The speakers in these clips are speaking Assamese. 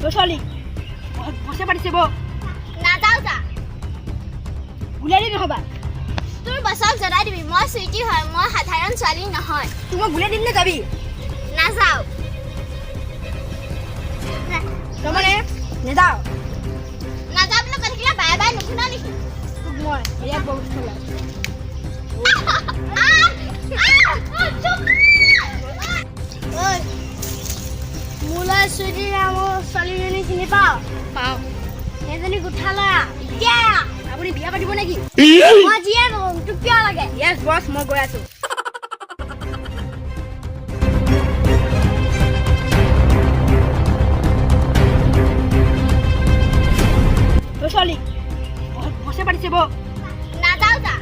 ছোৱালী বসে পাতিছে বৌ নাযাওঁ যা গুলিয়াই দিম নহ'বা তোৰ বছক জনাই দিবি মই চুইটি হয় মই সাধাৰণ ছোৱালী নহয় তোক মই গুলিয়াই দিম নে যাবি নাযাওঁ তই মানে নেযাওঁ নাযাওঁ বুলি কৈ থাকিলে বাৰে বাৰে নুশুনা নেকি তোক মই ইয়াত বহুত চলাই মোলৈ চুইটি নামৰ ছোৱালীজনী চিনি পাওঁ পাওঁ সেইজনী গোঠালা এতিয়া আপুনি বিয়া পাতিব নেকি মই যিয়ে নকওঁ তোক কিয় লাগে য়েছ বছ মই গৈ আছো ছোৱালী বসে পাতিছে বৌ নাযাওঁ যা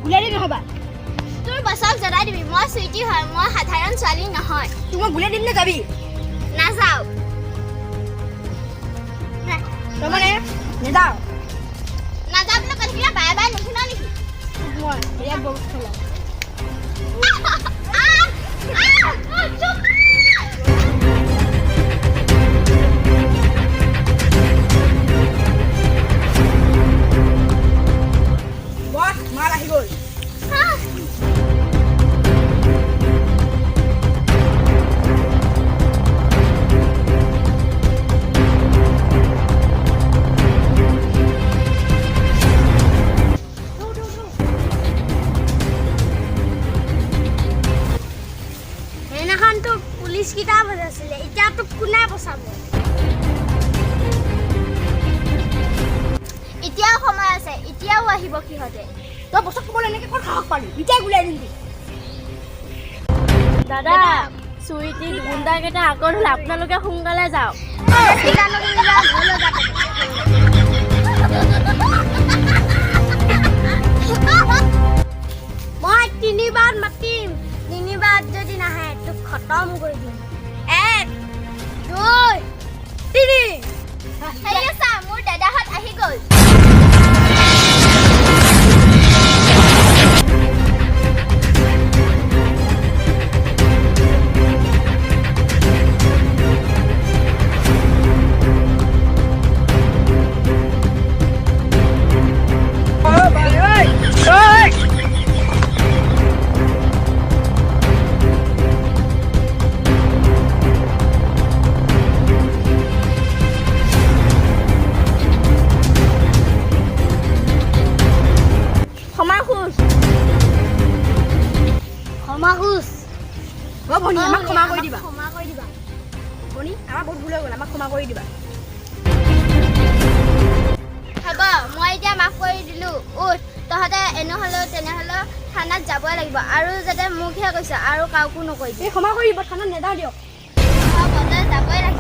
গুলিয়াই দিম নহ'বা তোৰ বছক জনাই দিবি মই চুইটি হয় মই সাধাৰণ ছোৱালী নহয় তোক মই গুলিয়াই দিম নে যাবি নাযাওঁ তই মানে নেযাওঁ নাযাওঁ বুলি কৈ থাকিলে বাৰে বাৰে নুশুনা নেকি তোক মই ইয়াত বহুত চলাই বছ মাল আহি গ'ল সেইদিনাখনতো পুলিচ কেইটা বজাইছিলে এতিয়াতো কোনে বচাব এতিয়াও সময় আছে এতিয়াও আহিব সিহঁতে তই বছক ক'বলৈ এনেকৈ ক'ত সাহস পালি এতিয়াই গুলিয়াই দিম দাদা চুইটি গুণ্ডাকেইটা আগত হ'লে আপোনালোকে সোনকালে যাওক মই তিনিবাৰ মাতিম তিনিবাৰ যদি নাহে তোক খতম কৰি দিম 1 2 3 হেৰি চা মোৰ দাদাহঁত আহি গ'ল ভনী আমাক ক্ষমা কৰি দিবা ক্ষমা কৰি দিবা ভনী আমাৰ বহুত ভুল হৈ গ'ল আমাক ক্ষমা কৰি দিবা হ'ব মই এতিয়া মাফ কৰি দিলোঁ উঠ তহঁতে এনেহ'লেও তেনেহ'লেও থানাত যাবই লাগিব আৰু যাতে মোকহে কৈছে আৰু কাকো নকৰিবি এই ক্ষমা কৰি দিব থানাত নেযাওঁ দিয়ক হ'ব তই যাবই লাগিব